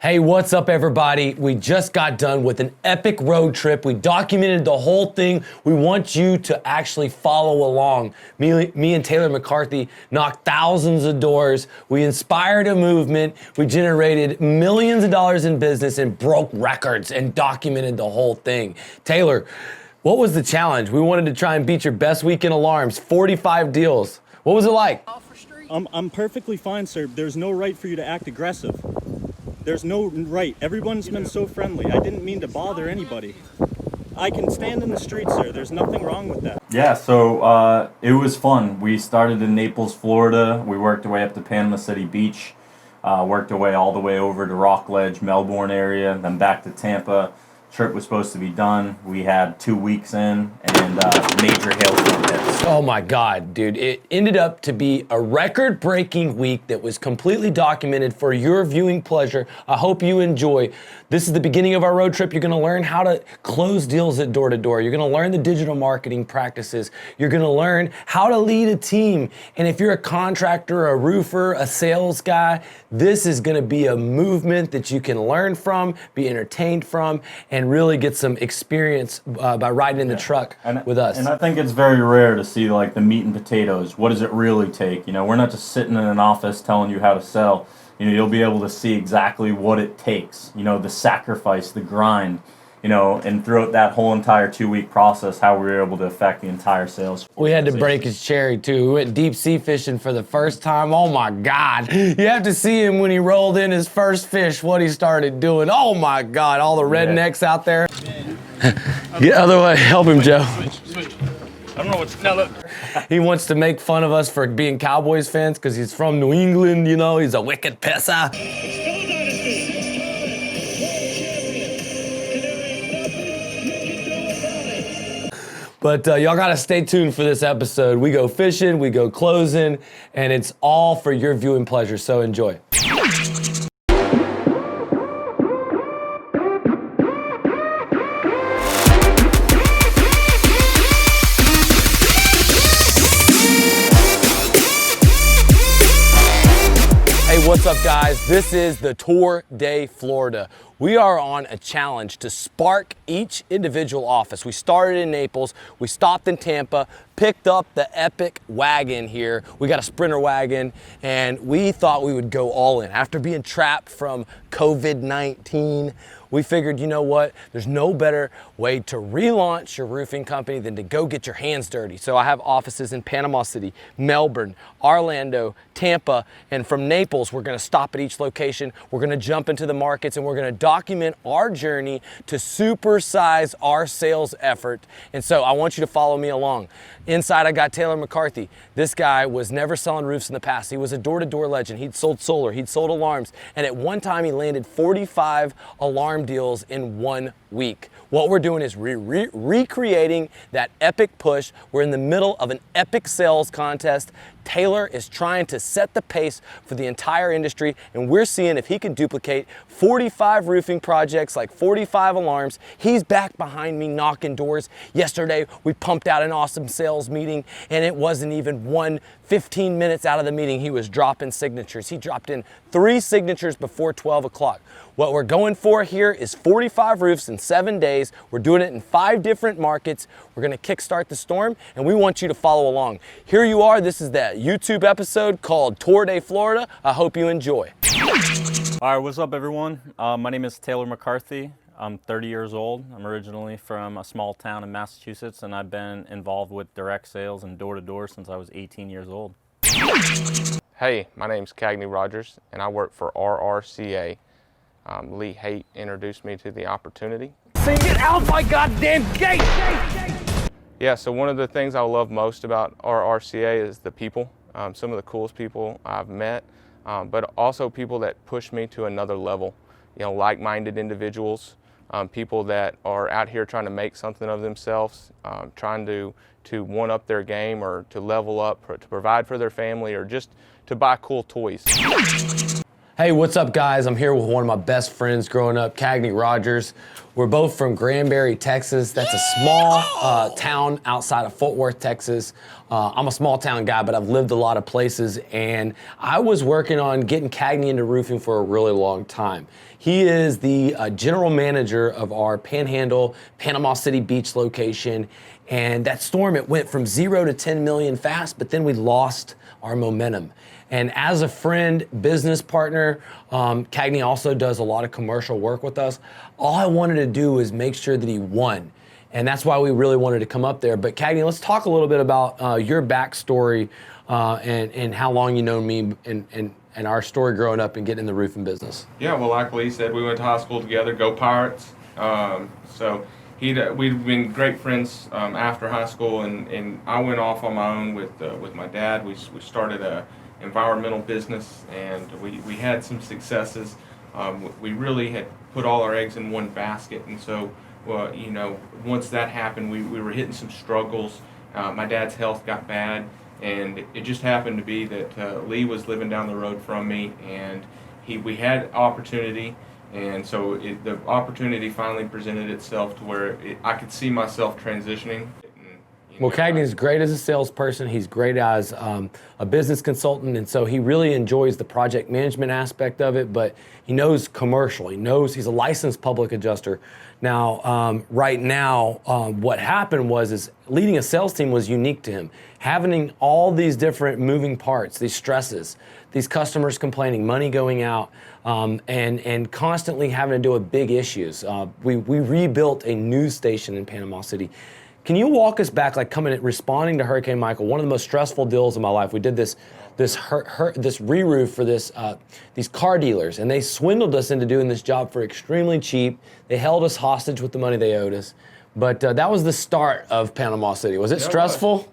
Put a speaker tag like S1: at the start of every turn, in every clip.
S1: Hey, what's up everybody? We just got done with an epic road trip. We documented the whole thing. We want you to actually follow along. Me and Taylor McCarthy knocked thousands of doors. We inspired a movement. We generated millions of dollars in business and broke records and documented the whole thing. Taylor, what was the challenge? We wanted to try and beat your best week in alarms, 45 deals. What was it like?
S2: I'm perfectly fine, sir. There's no right for you to act aggressive. There's no right. Everyone's been so friendly. I didn't mean to bother anybody. I can stand in the street, sir. There's nothing wrong with that.
S3: Yeah, so it was fun. We started in Naples, Florida. We worked our way up to Panama City Beach, worked our way all the way over to Rockledge, Melbourne area, then back to Tampa. Trip was supposed to be done. We had 2 weeks in, and major hailstorm hits.
S1: Oh my God, dude. It ended up to be a record-breaking week that was completely documented for your viewing pleasure. I hope you enjoy. This is the beginning of our road trip. You're gonna learn how to close deals at door to door. You're gonna learn the digital marketing practices. You're gonna learn how to lead a team. And if you're a contractor, a roofer, a sales guy, this is gonna be a movement that you can learn from, be entertained from, and really get some experience by riding in the truck with us.
S3: And I think it's very rare to see like the meat and potatoes. What does it really take? You know, we're not just sitting in an office telling you how to sell. You know, you'll be able to see exactly what it takes. You know, the sacrifice, the grind. You know, and throughout that whole entire 2-week process, how we were able to affect the entire sales.
S1: We had to break his cherry too. We went deep sea fishing for the first time. Oh my God. You have to see him when he rolled in his first fish, what he started doing. Oh my God, all the rednecks out there. Get other way, help him, Joe.
S2: Switch. I don't know what's, now look.
S1: He wants to make fun of us for being Cowboys fans because he's from New England, you know, he's a wicked pisser. But y'all gotta stay tuned for this episode. We go fishing, we go closing, and it's all for your viewing pleasure, so enjoy. Hey, what's up guys? This is the Tour de Florida. We are on a challenge to spark each individual office. We started in Naples, we stopped in Tampa, picked up the epic wagon here. We got a Sprinter wagon, and we thought we would go all in. After being trapped from COVID-19, we figured, you know what? There's no better way to relaunch your roofing company than to go get your hands dirty. So I have offices in Panama City, Melbourne, Orlando, Tampa, and from Naples, we're gonna stop at each location. We're gonna jump into the markets, and we're gonna document our journey to supersize our sales effort. And so I want you to follow me along. Inside, I got Taylor McCarthy. This guy was never selling roofs in the past. He was a door-to-door legend. He'd sold solar, he'd sold alarms, and at one time he landed 45 alarm deals in 1 week. What we're doing is recreating that epic push. We're in the middle of an epic sales contest. Taylor is trying to set the pace for the entire industry, and we're seeing if he can duplicate 45 roofing projects, like 45 alarms. He's back behind me knocking doors. Yesterday, we pumped out an awesome sales meeting, and it wasn't even 15 minutes out of the meeting, he was dropping signatures. He dropped in 3 signatures before 12 o'clock. What we're going for here is 45 roofs in 7 days. We're doing it in 5 different markets. We're gonna kickstart the storm, and we want you to follow along. Here you are. This is that YouTube episode called Tour de Florida. I hope you enjoy.
S3: All right, what's up everyone? My name is Taylor McCarthy. I'm 30 years old. I'm originally from a small town in Massachusetts, and I've been involved with direct sales and door-to-door since I was 18 years old.
S4: Hey, my name's Cagney Rogers, and I work for RRCA. Lee Haight introduced me to the opportunity.
S1: Say get out my goddamn gate!
S4: Yeah, so one of the things I love most about RRCA is the people. Some of the coolest people I've met, but also people that push me to another level. You know, like-minded individuals, people that are out here trying to make something of themselves, trying to one-up their game or to level up, or to provide for their family, or just to buy cool toys.
S1: Hey, what's up guys? I'm here with one of my best friends growing up, Cagney Rogers. We're both from Granbury, Texas. That's a small town outside of Fort Worth, Texas. I'm a small town guy, but I've lived a lot of places, and I was working on getting Cagney into roofing for a really long time. He is the general manager of our Panhandle, Panama City Beach location, and that storm, it went from 0 to 10 million fast, but then we lost our momentum. And as a friend, business partner, Cagney also does a lot of commercial work with us. All I wanted to do was make sure that he won. And that's why we really wanted to come up there. But Cagney, let's talk a little bit about your backstory and how long you know me and our story growing up and getting in the roofing business.
S4: Yeah, well, like Lee said, we went to high school together, go Pirates. So we'd been great friends after high school, and I went off on my own with my dad. We started a environmental business, and we had some successes. We really had put all our eggs in one basket, and so once that happened, we were hitting some struggles. My dad's health got bad, and it just happened to be that Lee was living down the road from me, and we had opportunity, and so the opportunity finally presented itself to where I could see myself transitioning.
S1: Well, Cagney's great as a salesperson. He's great as a business consultant, and so he really enjoys the project management aspect of it, but he knows commercial. He knows he's a licensed public adjuster. Now, right now, what happened was leading a sales team was unique to him. Having all these different moving parts, these stresses, these customers complaining, money going out, and constantly having to deal with big issues. We rebuilt a news station in Panama City. Can you walk us back, like responding to Hurricane Michael, one of the most stressful deals of my life? We did this re-roof for these car dealers, and they swindled us into doing this job for extremely cheap. They held us hostage with the money they owed us. But that was the start of Panama City. Was it stressful?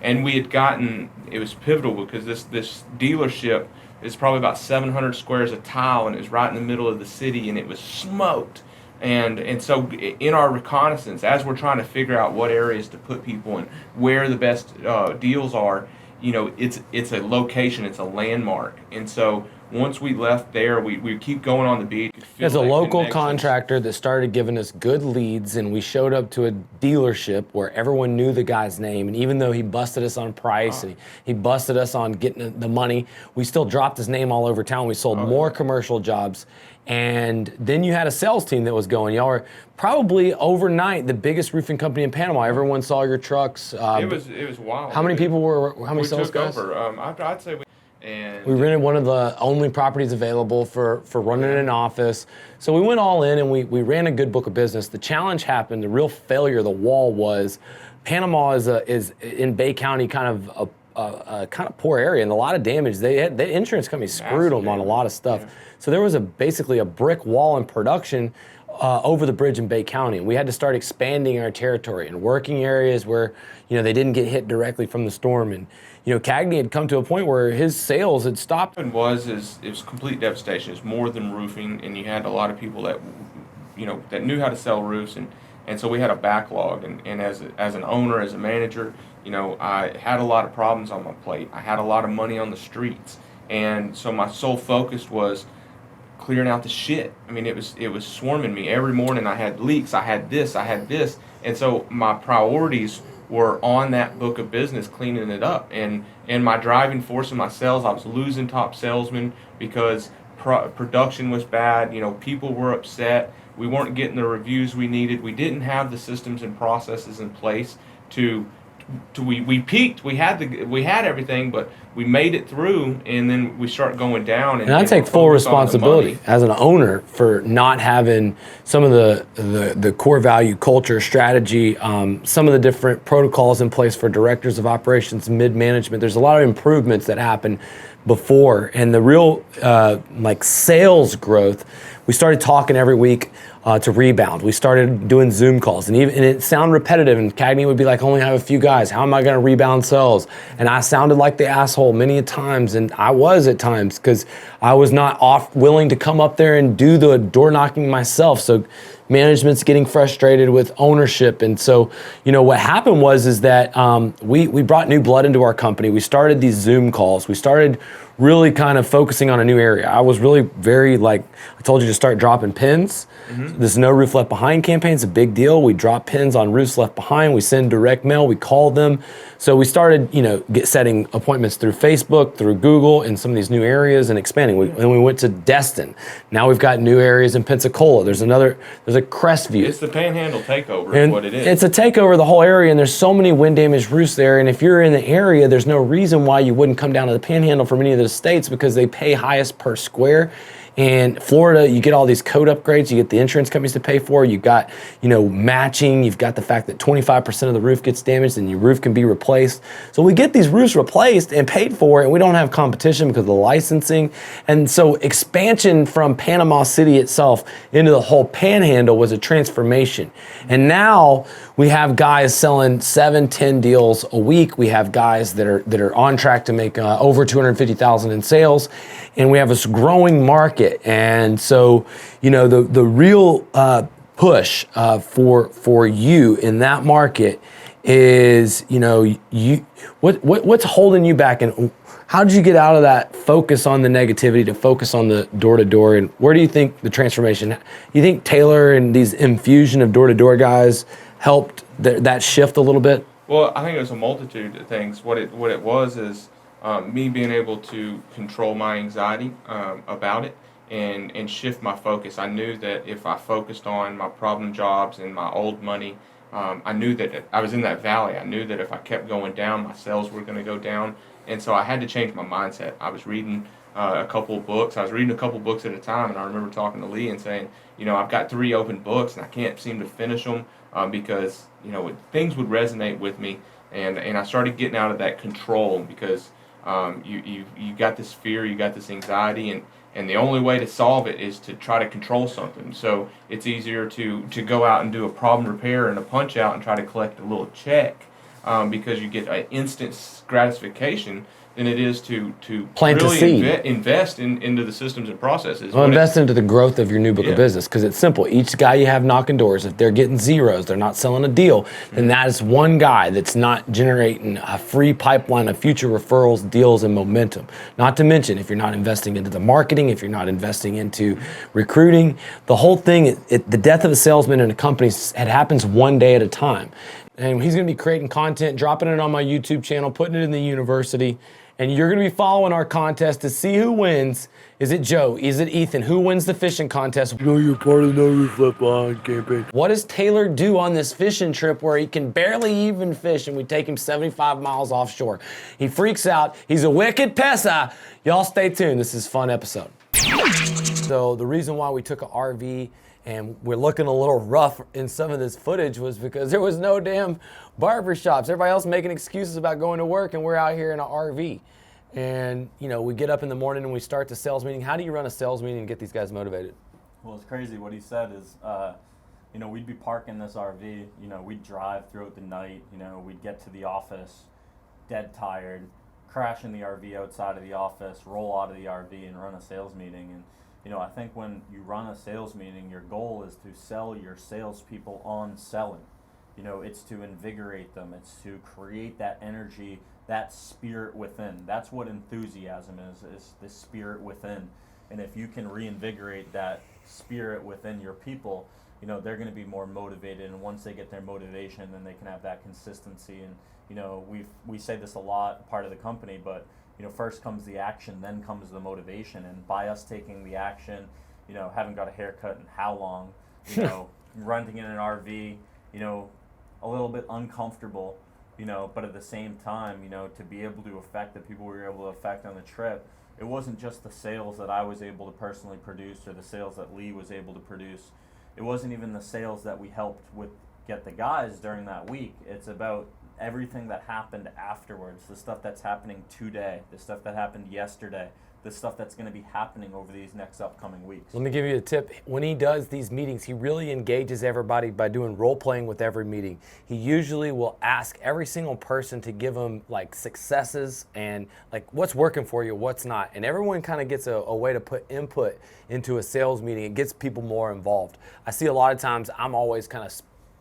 S4: And we had it was pivotal because this dealership is probably about 700 squares of tile, and it was right in the middle of the city, and it was smoked. And so in our reconnaissance, as we're trying to figure out what areas to put people in, where the best deals are, it's a location, it's a landmark. And so once we left there, we keep going on the beat.
S1: As a local contractor that started giving us good leads, and we showed up to a dealership where everyone knew the guy's name, and even though he busted us on price and he busted us on getting the money, we still dropped his name all over town. We sold more commercial jobs. And then you had a sales team that was going. Y'all were probably overnight the biggest roofing company in Panama. Everyone saw your trucks.
S4: It was wild.
S1: How many people how many sales guys?
S4: We took over. I'd say
S1: we rented one of the only properties available for running an office. So we went all in, and we ran a good book of business. The challenge happened, the real failure, the wall was, Panama is in Bay County kind of a kind of poor area and a lot of damage. The insurance company screwed them on a lot of stuff. Yeah. So there was basically a brick wall in production over the bridge in Bay County. And we had to start expanding our territory and working areas where, they didn't get hit directly from the storm. And, Cagney had come to a point where his sales had stopped.
S4: It was complete devastation. It's more than roofing, and you had a lot of people that, that knew how to sell roofs, and so we had a backlog. And as an owner, as a manager, I had a lot of problems on my plate. I had a lot of money on the streets, and so my sole focus was clearing out the shit. I mean, it was swarming me every morning. I had leaks. I had this, and so my priorities were on that book of business, cleaning it up. And my driving force in my sales, I was losing top salesmen because production was bad. People were upset. We weren't getting the reviews we needed. We didn't have the systems and processes in place we peaked. We had everything, but we made it through, and then we start going down.
S1: And I take full responsibility as an owner for not having some of the core value, culture, strategy, some of the different protocols in place for directors of operations, mid-management. There's a lot of improvements that happen before, and the real sales growth. We started talking every week to rebound. We started doing Zoom calls, and it sounded repetitive, and Cagney would be like, only have a few guys. How am I going to rebound sales? And I sounded like the asshole many times, and I was at times because I was not willing to come up there and do the door knocking myself. So management's getting frustrated with ownership. And so, what happened was that we brought new blood into our company. We started these Zoom calls. We started really kind of focusing on a new area. I was really very, like I told you, to start dropping pins. This No Roof Left Behind campaign is a big deal. We drop pins on roofs left behind. We send direct mail. We call them. So we started, setting appointments through Facebook, through Google, in some of these new areas and expanding. And we went to Destin. Now we've got new areas in Pensacola. There's a Crestview.
S4: It's the panhandle takeover,
S1: And
S4: is what it is.
S1: it's a takeover of the whole area, and there's so many wind damaged roofs there. And if you're in the area, there's no reason why you wouldn't come down to the panhandle from any of those states, because they pay highest per square. And Florida, you get all these code upgrades, you get the insurance companies to pay for, you've got, matching, you've got the fact that 25% of the roof gets damaged and your roof can be replaced. So we get these roofs replaced and paid for, and we don't have competition because of the licensing. And so expansion from Panama City itself into the whole panhandle was a transformation. And now we have guys selling 7-10 deals a week. We have guys that are on track to make over $250,000 in sales, and we have this growing market. And so, the real push for you in that market is, what's holding you back, and how did you get out of that focus on the negativity to focus on the door-to-door? And where do you think the transformation? You think Taylor and these infusion of door-to-door guys helped that shift a little bit?
S4: Well, I think it was a multitude of things. What it was is me being able to control my anxiety about it and shift my focus. I knew that if I focused on my problem jobs and my old money, I knew that I was in that valley. I knew that if I kept going down, my sales were going to go down. And so I had to change my mindset. I was reading a couple of books. I was reading a couple of books at a time, and I remember talking to Lee and saying, I've got 3 open books, and I can't seem to finish them because, things would resonate with me. And I started getting out of that control because you got this fear, you got this anxiety, and the only way to solve it is to try to control something. So it's easier to go out and do a problem repair and a punch out and try to collect a little check because you get an instant gratification than it is to
S1: plant
S4: really
S1: a seed.
S4: Invest into the systems and processes.
S1: Well, invest into the growth of your new book of business, because it's simple. Each guy you have knocking doors, if they're getting zeros, they're not selling a deal, then that is one guy that's not generating a free pipeline of future referrals, deals, and momentum. Not to mention, if you're not investing into the marketing, if you're not investing into recruiting, the whole thing, the death of a salesman in a company, it happens one day at a time. And he's going to be creating content, dropping it on my YouTube channel, putting it in the university. And you're going to be following our contest to see who wins. Is it Joe? Is it Ethan? Who wins the fishing contest?
S5: You're part of the No Roof Left Behind campaign.
S1: What does Taylor do on this fishing trip where he can barely even fish and we take him 75 miles offshore? He freaks out. He's a wicked pessa. Y'all stay tuned. This is a fun episode. So the reason why we took an RV and we're looking a little rough in some of this footage was because there was no damn barber shops. Everybody else making excuses about going to work, and we're out here in an RV. And, we get up in the morning and we start the sales meeting. How do you run a sales meeting and get these guys motivated?
S3: Well, it's crazy. What he said is, we'd be parking this RV, we'd drive throughout the night, we'd get to the office dead tired, crash in the RV outside of the office, roll out of the RV and run a sales meeting. And I think when you run a sales meeting, your goal is to sell your salespeople on selling. It's to invigorate them. It's to create that energy, that spirit within. That's what enthusiasm is the spirit within. And if you can reinvigorate that spirit within your people, they're going to be more motivated. And once they get their motivation, then they can have that consistency. And, we say this a lot, part of the company, but first comes the action, then comes the motivation. And by us taking the action, haven't got a haircut in how long, renting in an RV, a little bit uncomfortable, but at the same time, to be able to affect the people we were able to affect on the trip, it wasn't just the sales that I was able to personally produce or the sales that Lee was able to produce. It wasn't even the sales that we helped with get the guys during that week. It's about everything that happened afterwards, the stuff that's happening today, the stuff that happened yesterday, the stuff that's going to be happening over these next upcoming weeks.
S1: Let me give you a tip. When he does these meetings, he really engages everybody by doing role playing with every meeting. He usually will ask every single person to give them like successes and like what's working for you, what's not. And everyone kind of gets a way to put input into a sales meeting. It gets people more involved. I see a lot of times I'm always kind of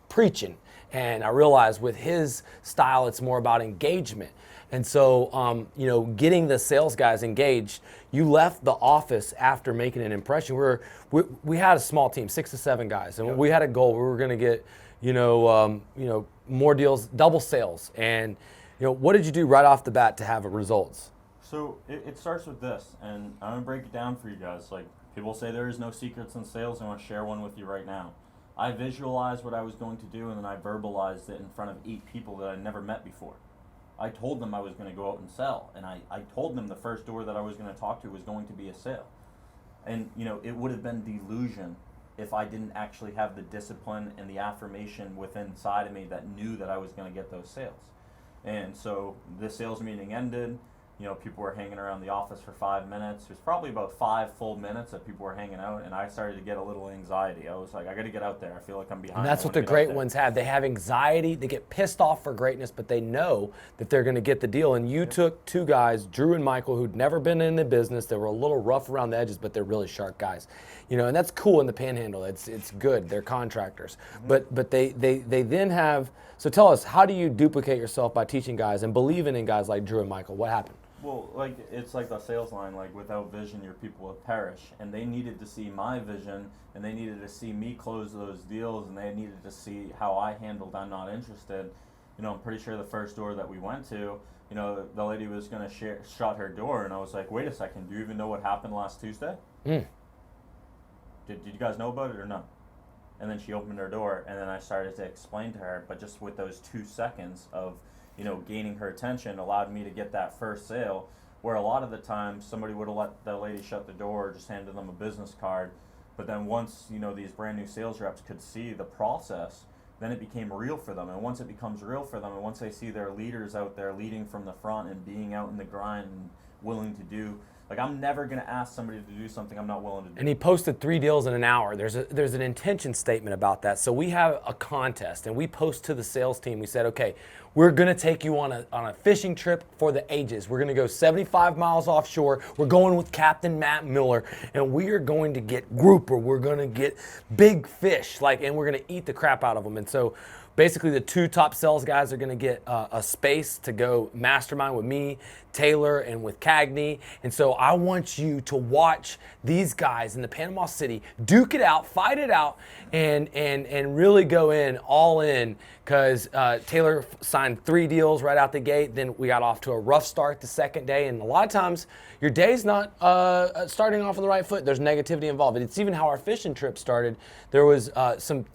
S1: preaching. And I realize with his style, it's more about engagement. And so, you know, getting the sales guys engaged, you left the office after making an impression. We had a small team, 6 to 7 guys, and we had a goal. We were going to get, you know, more deals, double sales. And, you know, what did you do right off the bat to have results?
S3: So it starts with this, and I'm going to break it down for you guys. Like, people say there is no secrets in sales. I want to share one with you right now. I visualized what I was going to do, and then I verbalized it in front of 8 people that I'd never met before. I told them I was going to go out and sell, and I told them the first door that I was going to talk to was going to be a sale. And, you know, it would have been delusion if I didn't actually have the discipline and the affirmation within inside of me that knew that I was going to get those sales. And so the sales meeting ended. You know, people were hanging around the office for 5 minutes. It was probably about 5 full minutes that people were hanging out, and I started to get a little anxiety. I was like, I got to get out there. I feel like I'm behind.
S1: And that's what the great ones have. They have anxiety. They get pissed off for greatness, but they know that they're going to get the deal. And you took 2 guys, Drew and Michael, who'd never been in the business. They were a little rough around the edges, but they're really sharp guys. You know, and that's cool in the panhandle. It's good. They're contractors. Mm-hmm. But they then have. So tell us, how do you duplicate yourself by teaching guys and believing in guys like Drew and Michael? What happened?
S3: Well, like, it's like the sales line, like, without vision, your people will perish. And they needed to see my vision, and they needed to see me close those deals, and they needed to see how I handled I'm not interested. You know, I'm pretty sure the first door that we went to, you know, the lady was going to shut her door, and I was like, wait a second, do you even know what happened last Tuesday? Did you guys know about it or no? And then she opened her door, and then I started to explain to her, but just with those 2 seconds of, you know, gaining her attention allowed me to get that first sale, where a lot of the time somebody would have let the lady shut the door or just handed them a business card. But then once, you know, these brand new sales reps could see the process, then it became real for them. And once it becomes real for them, and once they see their leaders out there leading from the front and being out in the grind and willing to do, like, I'm never going to ask somebody to do something I'm not willing to do.
S1: And he posted 3 deals in an hour. There's an intention statement about that. So we have a contest, and we post to the sales team. We said, okay, we're going to take you on a fishing trip for the ages. We're going to go 75 miles offshore. We're going with Captain Matt Miller, and we are going to get grouper. We're going to get big fish, and we're going to eat the crap out of them. And so basically the 2 top sales guys are going to get a space to go mastermind with me, Taylor, and with Cagney. And so I want you to watch these guys in the Panama City duke it out, fight it out, and really go in, all in, because Taylor signed 3 deals right out the gate. Then we got off to a rough start the second day. And a lot of times your day's not starting off on the right foot. There's negativity involved. And it's even how our fishing trip started. There was some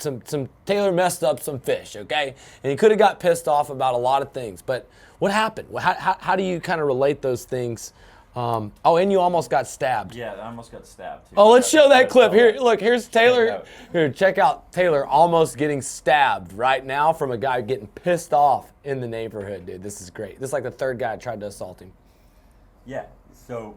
S1: Taylor messed up some fish, okay? And he could have got pissed off about a lot of things. But what happened? How do you kind of relate those things? Oh, and you almost got stabbed.
S3: Yeah, I almost got stabbed too.
S1: Oh, let's show that clip. Here, look, here's Taylor. Here, check out Taylor almost getting stabbed right now from a guy getting pissed off in the neighborhood, dude. This is great. This is like the 3rd guy that tried to assault him.
S3: Yeah, so,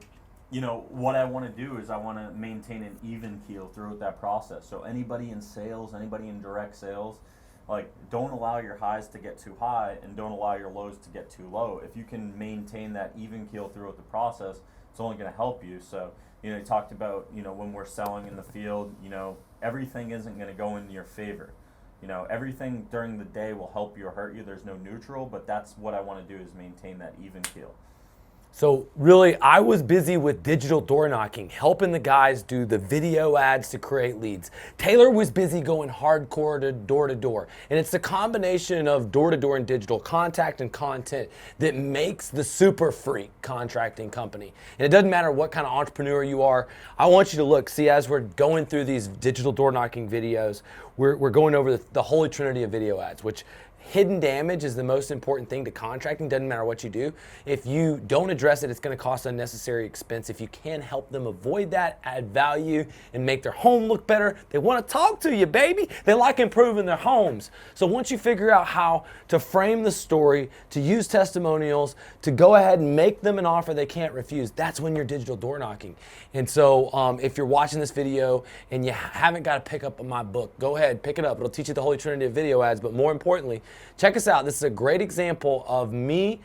S3: you know, what I want to do is I want to maintain an even keel throughout that process. So anybody in sales, anybody in direct sales, like, don't allow your highs to get too high and don't allow your lows to get too low. If you can maintain that even keel throughout the process, it's only going to help you. So, you know, you talked about, you know, when we're selling in the field, you know, everything isn't going to go in your favor. You know, everything during the day will help you or hurt you. There's no neutral, but that's what I want to do, is maintain that even keel.
S1: So really, I was busy with digital door knocking, helping the guys do the video ads to create leads. Taylor was busy going hardcore to door. And it's the combination of door-to-door and digital contact and content that makes the super freak contracting company. And it doesn't matter what kind of entrepreneur you are. I want you to look, see, as we're going through these digital door knocking videos, we're going over the holy trinity of video ads, which hidden damage is the most important thing to contracting. Doesn't matter what you do. If you don't address it, it's going to cost unnecessary expense. If you can help them avoid that, add value, and make their home look better, they want to talk to you, baby. They like improving their homes. So once you figure out how to frame the story, to use testimonials, to go ahead and make them an offer they can't refuse, that's when you're digital door knocking. And so if you're watching this video and you haven't got to pick up my book, go ahead, pick it up. It'll teach you the holy trinity of video ads, but more importantly, check us out. This is a great example of me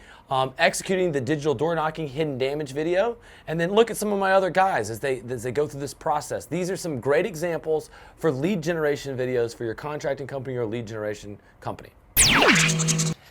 S1: executing the digital door knocking hidden damage video, and then look at some of my other guys as they go through this process. These are some great examples for lead generation videos for your contracting company or lead generation company.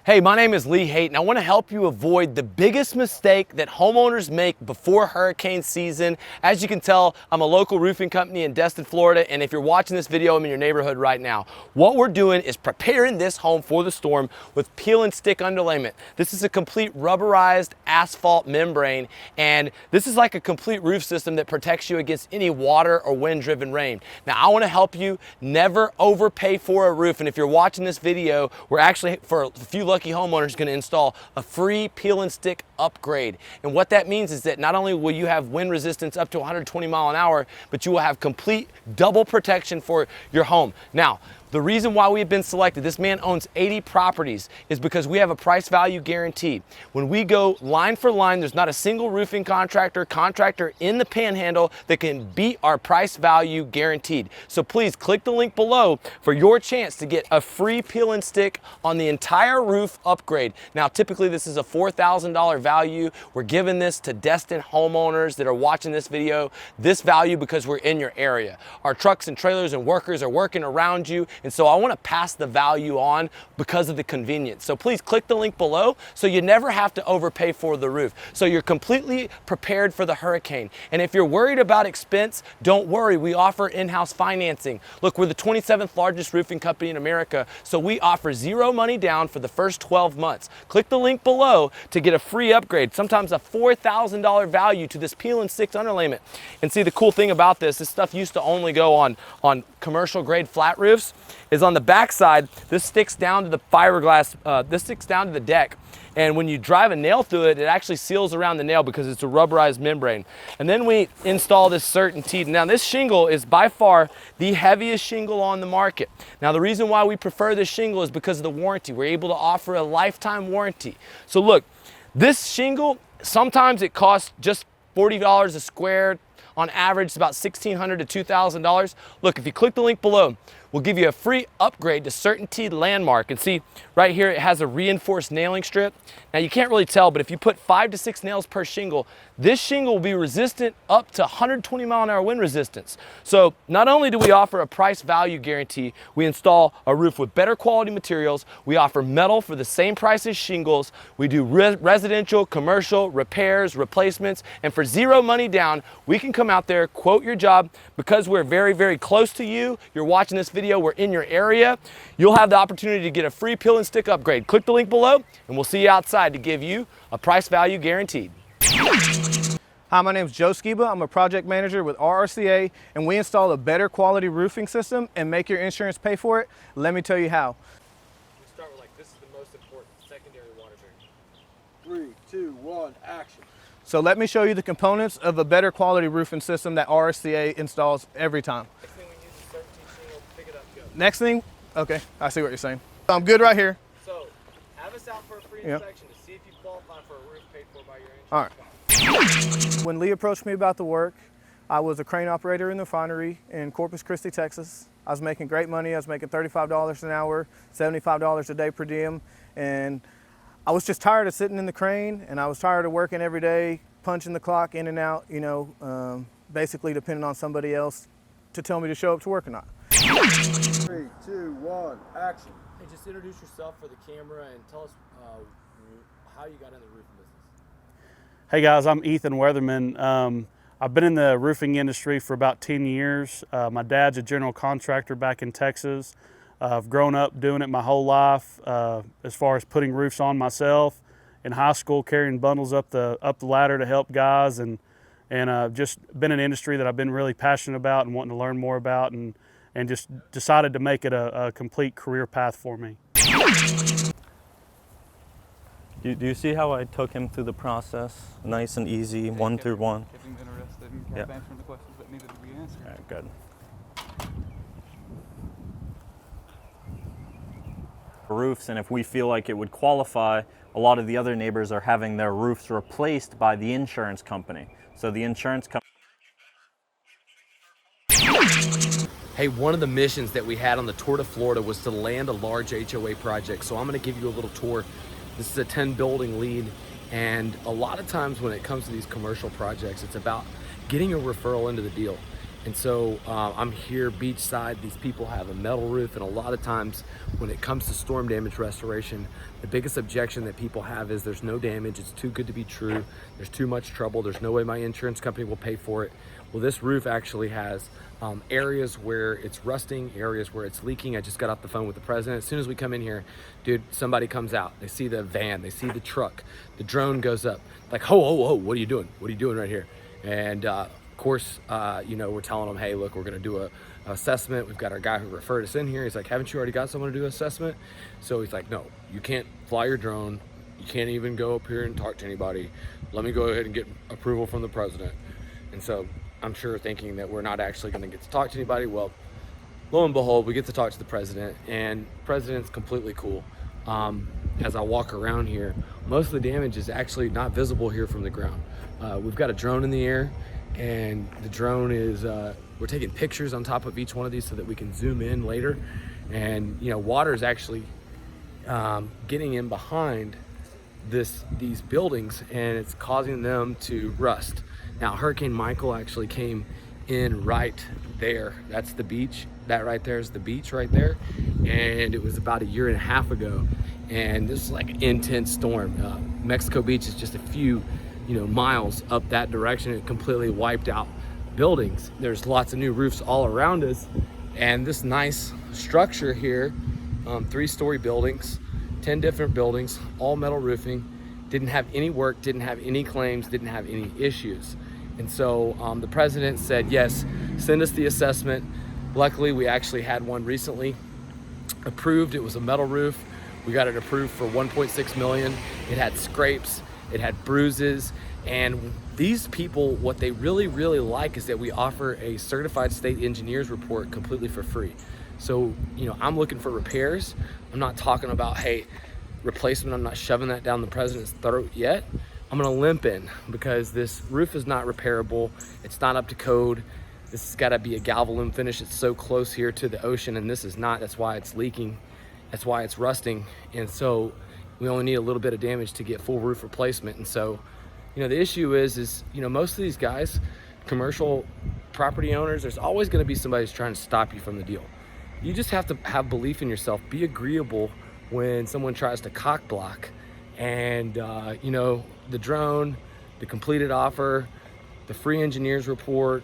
S1: Hey, my name is Lee Haight, and I want to help you avoid the biggest mistake that homeowners make before hurricane season. As you can tell, I'm a local roofing company in Destin, Florida, and if you're watching this video, I'm in your neighborhood right now. What we're doing is preparing this home for the storm with peel and stick underlayment. This is a complete rubberized asphalt membrane, and this is like a complete roof system that protects you against any water or wind-driven rain. Now, I want to help you never overpay for a roof, and if you're watching this video, we're actually, for a few lucky homeowners, going to install a free peel and stick upgrade. And what that means is that not only will you have wind resistance up to 120 mile an hour, but you will have complete double protection for your home. Now, the reason why we've been selected, this man owns 80 properties, is because we have a price value guarantee. When we go line for line, there's not a single roofing contractor in the panhandle that can beat our price value guaranteed. So please click the link below for your chance to get a free peel and stick on the entire roof upgrade. Now, typically this is a $4,000 value. We're giving this to Destin homeowners that are watching this video, this value because we're in your area. Our trucks and trailers and workers are working around you, and so I want to pass the value on because of the convenience. So please click the link below so you never have to overpay for the roof. So you're completely prepared for the hurricane. And if you're worried about expense, don't worry, we offer in-house financing. Look, we're the 27th largest roofing company in America, so we offer zero money down for the first 12 months. Click the link below to get a free upgrade, sometimes a $4,000 value to this peel and stick underlayment. And see, the cool thing about this stuff used to only go on commercial grade flat roofs, is on the back side, this sticks down to the fiberglass, this sticks down to the deck. And when you drive a nail through it, it actually seals around the nail because it's a rubberized membrane. And then we install this CertainTeed. Now this shingle is by far the heaviest shingle on the market. Now the reason why we prefer this shingle is because of the warranty. We're able to offer a lifetime warranty. So look, this shingle, sometimes it costs just $40 a square. On average, it's about $1,600 to $2,000. Look, if you click the link below, we'll give you a free upgrade to CertainTeed Landmark. And see, right here, it has a reinforced nailing strip. Now, you can't really tell, but if you put 5 to 6 nails per shingle, this shingle will be resistant up to 120 mile an hour wind resistance. So not only do we offer a price value guarantee, we install a roof with better quality materials. We offer metal for the same price as shingles. We do residential, commercial, repairs, replacements, and for zero money down, we can come out there, quote your job. Because we're very, very close to you, you're watching this video, we're in your area, you'll have the opportunity to get a free peel and stick upgrade. Click the link below and we'll see you outside to give you a price value guaranteed.
S6: Hi, my name is Joe Skiba. I'm a project manager with RRCA, and we install a better quality roofing system and make your insurance pay for it. Let me tell you how.
S1: We start with this is the most important, secondary water barrier.
S5: 3, 2, 1, action.
S6: So let me show you the components of a better quality roofing system that RRCA installs every time.
S1: Next thing we use is CertainTeed shingle, pick it up, go.
S6: Next thing, okay, I see what you're saying. I'm good right here.
S1: So, have us out for a free
S6: Yep.
S1: inspection to see if you qualify for a roof paid for by your insurance.
S6: All right. When Lee approached me about the work, I was a crane operator in the refinery in Corpus Christi, Texas. I was making great money. I was making $35 an hour, $75 a day per diem, and I was just tired of sitting in the crane, and I was tired of working every day, punching the clock in and out, you know, basically depending on somebody else to tell me to show up to work or not.
S5: 3, 2, 1, action.
S1: Hey, just introduce yourself for the camera and tell us how you got in the roofing business.
S7: Hey guys, I'm Ethan Weatherman. I've been in the roofing industry for about 10 years. My dad's a general contractor back in Texas. I've grown up doing it my whole life as far as putting roofs on myself. In high school, carrying bundles up the ladder to help guys, and just been an industry that I've been really passionate about and wanting to learn more about, and just decided to make it a complete career path for me.
S8: Do you see how I took him through the process? Nice and easy, one through one.
S9: Kept him interested and kept answering the questions that needed to be answered.
S8: All right, good. Roofs, and if we feel like it would qualify, a lot of the other neighbors are having their roofs replaced by the insurance company. So the insurance company.
S1: Hey, one of the missions that we had on the tour to Florida was to land a large HOA project. So I'm going to give you a little tour. This is a 10 building lead, and a lot of times when it comes to these commercial projects, it's about getting a referral into the deal. And so I'm here beachside. These people have a metal roof, and a lot of times when it comes to storm damage restoration, the biggest objection that people have is there's no damage, it's too good to be true, there's too much trouble, there's no way my insurance company will pay for it. Well, this roof actually has areas where it's rusting, areas where it's leaking. I just got off the phone with the president. As soon as we come in here, dude, somebody comes out. They see the van, they see the truck, the drone goes up. Like, ho, what are you doing? What are you doing right here? And of course, you know, we're telling them, hey, look, we're gonna do a assessment. We've got our guy who referred us in here. He's like, haven't you already got someone to do an assessment? So he's like, no, you can't fly your drone. You can't even go up here and talk to anybody. Let me go ahead and get approval from the president. And so I'm sure thinking that we're not actually gonna get to talk to anybody. Well, lo and behold, we get to talk to the president, and the president's completely cool. As I walk around here, most of the damage is actually not visible here from the ground. We've got a drone in the air, and the drone is, we're taking pictures on top of each one of these so that we can zoom in later. And you know, water is actually getting in behind these buildings, and it's causing them to rust. Now, Hurricane Michael actually came in right there. That's the beach. That right there is the beach right there. And it was about 1.5 years ago. And this is like an intense storm. Mexico Beach is just a few, miles up that direction. It completely wiped out buildings. There's lots of new roofs all around us. And this nice structure here, 3-story buildings, 10 different buildings, all metal roofing, didn't have any work, didn't have any claims, didn't have any issues. And so the president said, yes, send us the assessment. Luckily, we actually had one recently approved. It was a metal roof. We got it approved for $1.6 million. It had scrapes, it had bruises. And these people, what they really, really like is that we offer a certified state engineer's report completely for free. So, I'm looking for repairs. I'm not talking about, hey, replacement. I'm not shoving that down the president's throat yet. I'm gonna limp in because this roof is not repairable. It's not up to code. This has gotta be a galvalume finish. It's so close here to the ocean, and this is not. That's why it's leaking. That's why it's rusting. And so we only need a little bit of damage to get full roof replacement. And so, the issue is most of these guys, commercial property owners, there's always gonna be somebody who's trying to stop you from the deal. You just have to have belief in yourself. Be agreeable when someone tries to cock block. And the drone, the completed offer, the free engineer's report,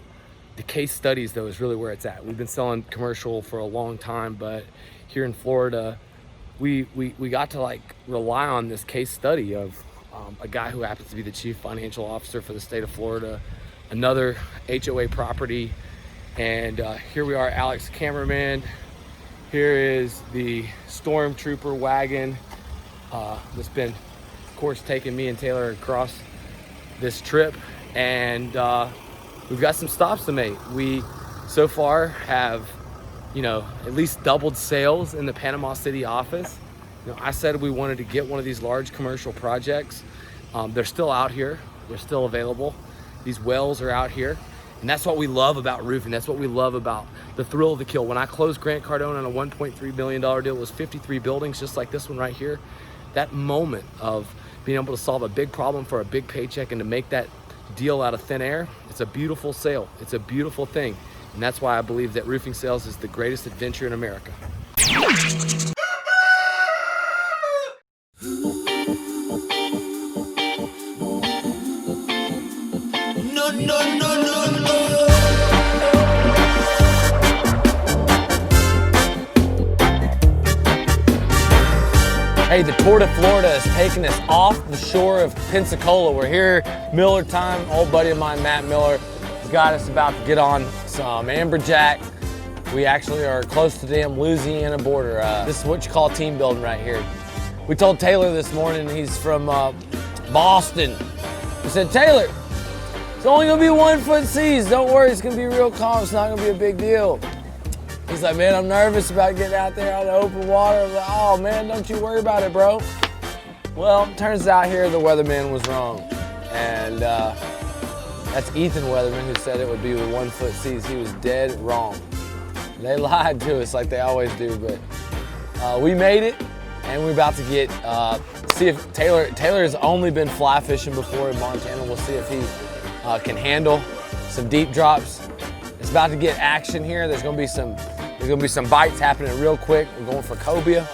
S1: the case studies, though, is really where it's at. We've been selling commercial for a long time, but here in Florida, we got to rely on this case study of a guy who happens to be the chief financial officer for the state of Florida, another HOA property, and here we are, Alex, cameraman. Here is the stormtrooper wagon that's been, of course, taking me and Taylor across this trip, and we've got some stops to make. We so far have at least doubled sales in the Panama City office. I said we wanted to get one of these large commercial projects. They're still out here, they're still available. These wells are out here, and that's what we love about roofing. That's what we love about the thrill of the kill. When I closed Grant Cardone on a $1.3 billion deal, it was 53 buildings just like this one right here. That moment of being able to solve a big problem for a big paycheck and to make that deal out of thin air, it's a beautiful sale. It's a beautiful thing. And that's why I believe that roofing sales is the greatest adventure in America. Hey, the Tour de Florida is taking us off the shore of Pensacola. We're here, Miller time. Old buddy of mine, Matt Miller, has got us about to get on some amberjack. We actually are close to the damn Louisiana border. This is what you call team building right here. We told Taylor this morning, he's from Boston. We said, Taylor, it's only gonna be 1 foot seas. Don't worry, it's gonna be real calm. It's not gonna be a big deal. He's like, man, I'm nervous about getting out there on the open water. I'm like, oh man, don't you worry about it, bro. Well, turns out here the weatherman was wrong. And that's Ethan Weatherman who said it would be 1 foot seas. He was dead wrong. They lied to us like they always do, but we made it, and we're about to get, see if Taylor's only been fly fishing before in Montana. We'll see if he can handle some deep drops. It's about to get action here. There's gonna be some bites happening real quick. We're going for cobia.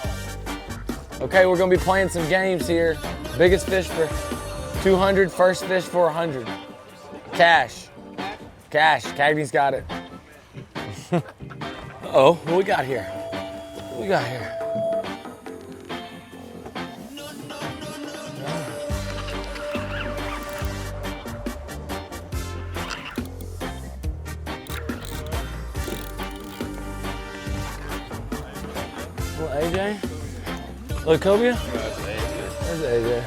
S1: Okay, we're gonna be playing some games here. Biggest fish for 200, first fish for 100. Cash. Cagney's got it. Uh-oh, what we got here? What we got here? Little AJ? Little cobia? There's AJ.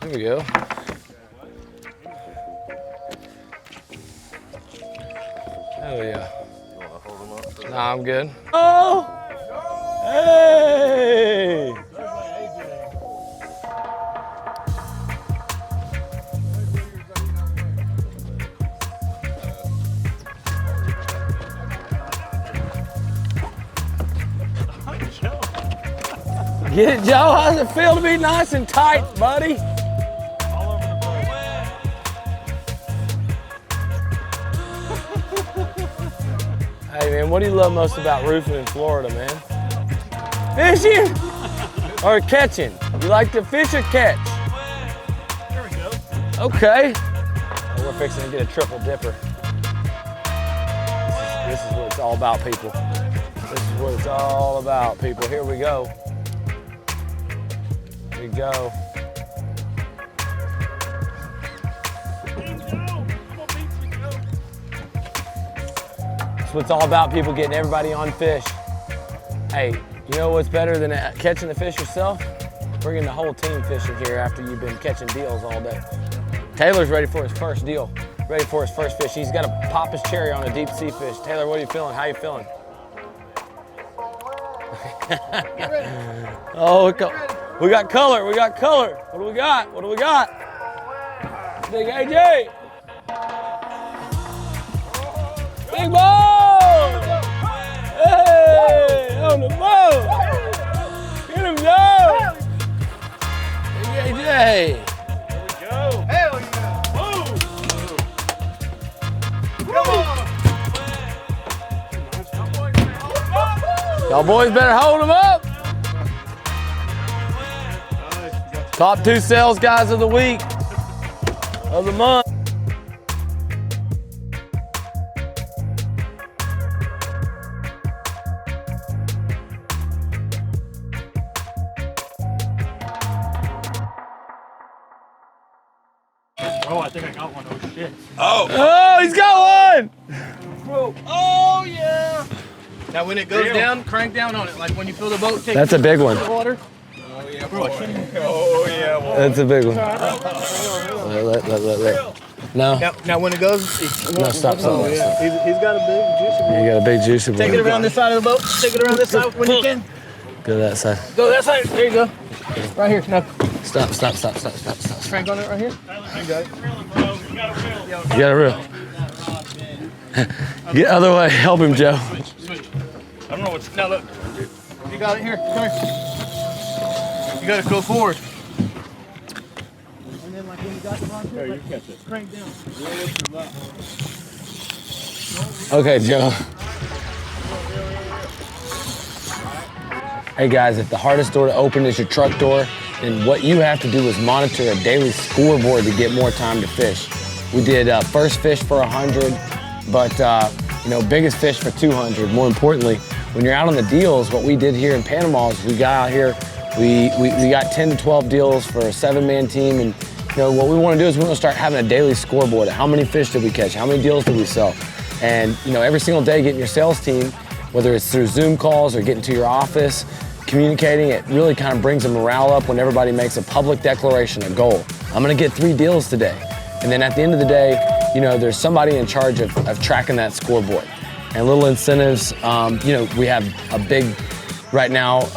S1: There we go. Oh yeah. Nah, I'm good. Oh! Hey! Get it, Joe? How does it feel to be nice and tight, buddy? Hey man, what do you love most about roofing in Florida, man? Fishing or catching? You like to fish or catch?
S7: There we go.
S1: Okay. Oh, we're fixing to get a triple dipper. This is what it's all about, people. This is what it's all about, people. Here we go. Here we go. That's what it's all about, people, getting everybody on fish. Hey, you know what's better than catching the fish yourself? Bringing the whole team fishing here after you've been catching deals all day. Taylor's ready for his first deal, ready for his first fish. He's got to pop his cherry on a deep sea fish. Taylor, what are you feeling? How you feeling? Oh, we got color, we got color. What do we got? What do we got? Big AJ. Big ball! Hey, on the boat! Get him, Joe! Big AJ!
S7: There we go.
S5: Hell yeah! Come on!
S1: Y'all boys better hold him up! Top 2 sales guys of the week, of the month.
S7: Oh, I think I got one. Oh shit.
S1: Oh, he's got one!
S6: Oh yeah! Now when it goes down, crank down on it. Like when you feel the boat take
S1: That's a big one.
S6: the water.
S5: Oh yeah, boy.
S1: That's a big one. Let. No.
S6: Now when it goes,
S1: No, stop.
S6: He's got a big juicy one.
S1: You got a big juicy one.
S6: Take it around this side of the boat. Take it around this side when you can.
S1: Go to that side.
S6: Go that side. There you go. Right here. Now
S1: Stop.
S6: crank on it right here. You got it.
S1: You got a reel. Get other way. Help him, Joe.
S7: I don't know what's.
S6: Now look. You got it here. Come here. You got to go forward. And then like when you got the wrong tip, like, crank down.
S1: Okay, Joe. Hey guys, if the hardest door to open is your truck door, then what you have to do is monitor a daily scoreboard to get more time to fish. We did first fish for 100, but biggest fish for 200. More importantly, when you're out on the deals, what we did here in Panama is we got out here, we got 10 to 12 deals for a 7-man team, and what we want to do is we want to start having a daily scoreboard of how many fish did we catch, how many deals did we sell, and every single day getting your sales team, whether it's through Zoom calls or getting to your office, communicating, it really kind of brings the morale up when everybody makes a public declaration, a goal. I'm gonna get 3 deals today. And then at the end of the day, there's somebody in charge of tracking that scoreboard. And little incentives, we have a big, right now,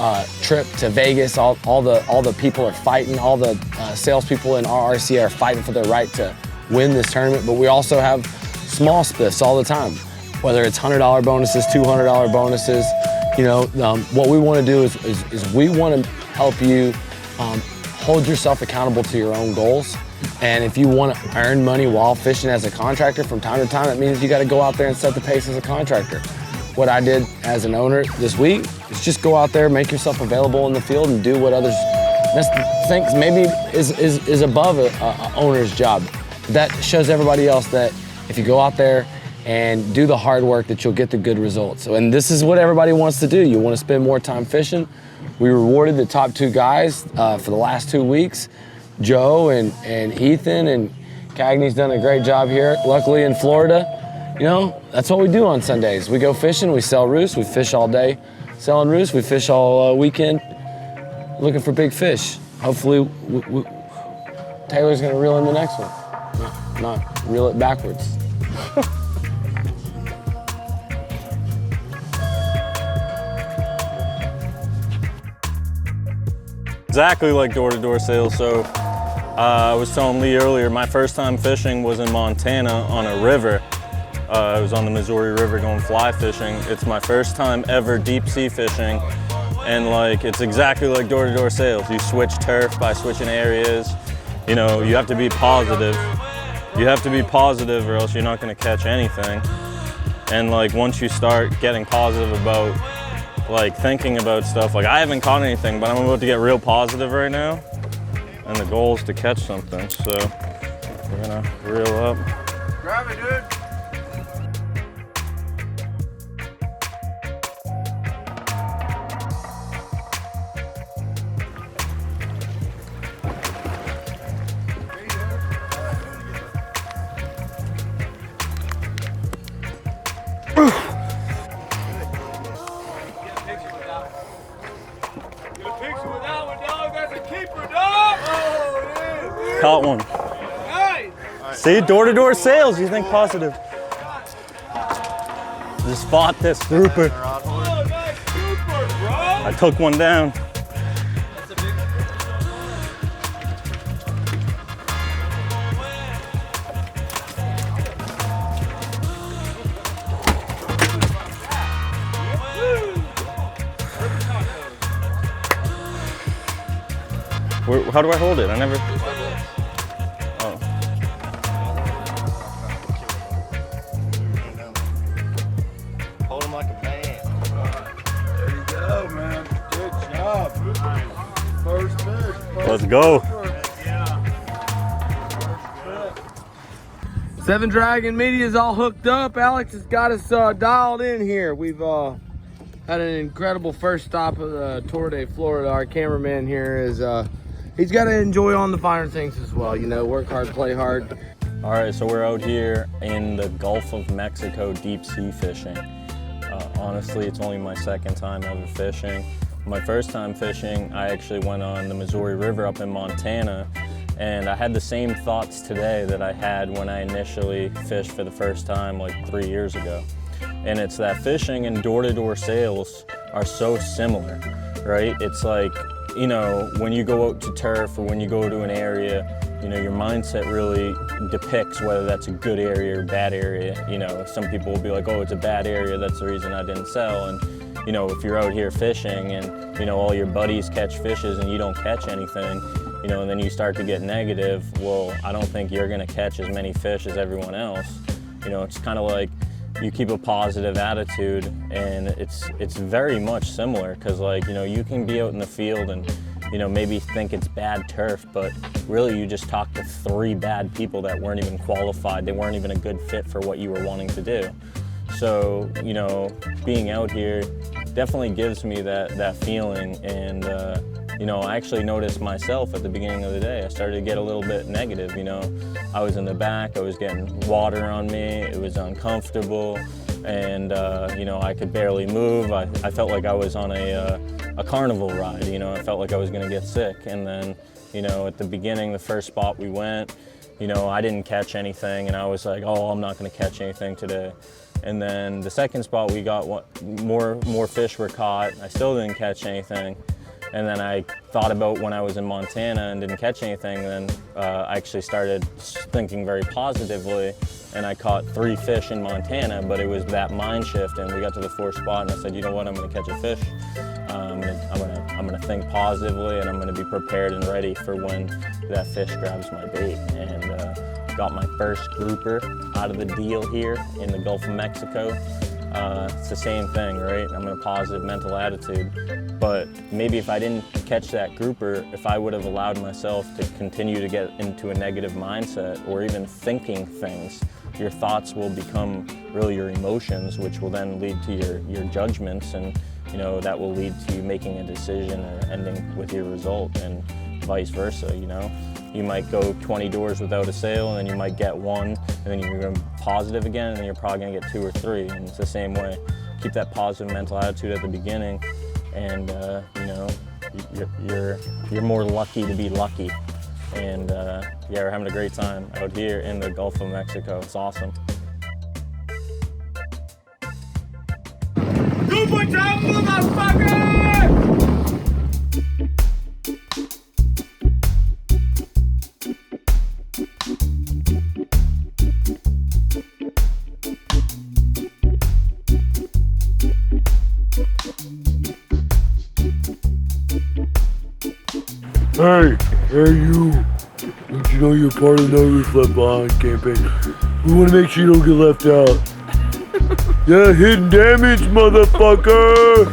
S1: trip to Vegas. All the people are fighting, all the salespeople in RRCA are fighting for their right to win this tournament, but we also have small spiffs all the time. whether it's $100 bonuses, $200 bonuses. You know, what we want to do is we want to help you hold yourself accountable to your own goals. And if you want to earn money while fishing as a contractor from time to time, that means you got to go out there and set the pace as a contractor. What I did as an owner this week is just go out there, make yourself available in the field, and do what others think maybe is above a owner's job. That shows everybody else that if you go out there and do the hard work, that you'll get the good results. And this is what everybody wants to do. You want to spend more time fishing. We rewarded the top 2 guys for the last 2 weeks. Joe and Ethan, and Cagney's done a great job here. Luckily in Florida, you know, that's what we do on Sundays. We go fishing, we sell roosts, we fish all day selling roosts, we fish all weekend looking for big fish. Hopefully Taylor's gonna reel in the next one, not reel it backwards.
S8: Exactly like door-to-door sales. So I was telling Lee earlier, my first time fishing was in Montana on a river. I was on the Missouri River going fly fishing. It's my first time ever deep sea fishing, and like it's exactly like door-to-door sales. You switch turf by switching areas. You know, you have to be positive. You have to be positive or else you're not going to catch anything. And like once you start getting positive about like thinking about stuff, like I haven't caught anything, but I'm about to get real positive right now. And the goal is to catch something, so we're gonna reel up.
S5: Grab it, dude.
S8: Caught one. See, door-to-door sales, you think positive. Just fought this grouper. I took one down. How do I hold it? I never. Oh.
S5: Hold him like a man. There you go, man. Good job. First fish.
S8: Let's go.
S1: Seven Dragon Media is all hooked up. Alex has got us dialed in here. We've had an incredible first stop of Tour de Florida. Our cameraman here is he's got to enjoy on the finer things as well. You know, work hard, play hard.
S8: All right, so we're out here in the Gulf of Mexico deep sea fishing. Honestly, it's only my second time ever fishing. My first time fishing, I actually went on the Missouri River up in Montana, and I had the same thoughts today that I had when I initially fished for the first time like 3 years ago. And it's that fishing and door-to-door sales are so similar, right? It's like, you know, when you go out to turf or when you go to an area, you know, your mindset really depicts whether that's a good area or bad area. You know, some people will be like, oh, it's a bad area, that's the reason I didn't sell. And, you know, if you're out here fishing and, you know, all your buddies catch fishes and you don't catch anything, you know, and then you start to get negative, well, I don't think you're gonna catch as many fish as everyone else. You know, it's kind of like you keep a positive attitude, and it's very much similar, because like, you know, you can be out in the field and, you know, maybe think it's bad turf, but really you just talked to 3 bad people that weren't even qualified. They weren't even a good fit for what you were wanting to do. So, you know, being out here definitely gives me that feeling. And, you know, I actually noticed myself at the beginning of the day, I started to get a little bit negative. You know, I was in the back, I was getting water on me, it was uncomfortable, and, you know, I could barely move. I felt like I was on a carnival ride, you know, I felt like I was gonna get sick. And then, you know, at the beginning, the first spot we went, you know, I didn't catch anything, and I was like, oh, I'm not gonna catch anything today. And then the second spot we got, more fish were caught. I still didn't catch anything. And then I thought about when I was in Montana and didn't catch anything, then I actually started thinking very positively. and I caught 3 fish in Montana, but it was that mind shift, and we got to the 4th spot, and I said, you know what, I'm gonna catch a fish. I'm gonna think positively, and I'm gonna be prepared and ready for when that fish grabs my bait. And got my first grouper out of the deal here in the Gulf of Mexico. It's the same thing, right? I'm in a positive mental attitude, but maybe if I didn't catch that grouper, if I would have allowed myself to continue to get into a negative mindset or even thinking things, your thoughts will become really your emotions, which will then lead to your judgments, and you know, that will lead to you making a decision or ending with your result, and vice versa, you know. You might go 20 doors without a sale, and then you might get 1, and then you're going to be positive again, and then you're probably going to get 2 or 3, and it's the same way. Keep that positive mental attitude at the beginning, and you know, you're more lucky to be lucky. And yeah, we're having a great time out here in the Gulf of Mexico. It's awesome.
S5: Super job, motherfucker!
S10: Hey you! Don't you know you're part of the No Roof Left Behind campaign? We want to make sure you don't get left out. Yeah, hidden damage, motherfucker!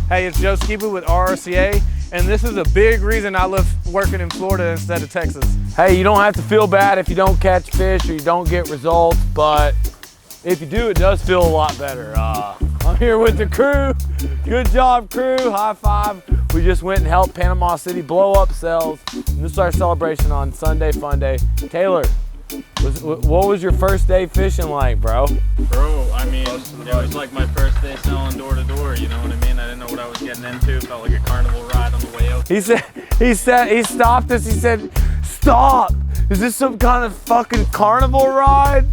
S6: Hey, it's Joe Skiba with RRCA, and this is a big reason I love working in Florida instead of Texas.
S1: Hey, you don't have to feel bad if you don't catch fish or you don't get results, but if you do, it does feel a lot better. I'm here with the crew. Good job, crew. High five. We just went and helped Panama City blow up sales. And this is our celebration on Sunday Fun Day. Taylor, what was your first day fishing like, bro?
S3: Bro, I mean, it was like my first day selling door to door, you know what I mean? I didn't know what I was getting into. It felt like a carnival ride on the way out.
S1: He stopped us. He said, "Stop! Is this some kind of fucking carnival ride?"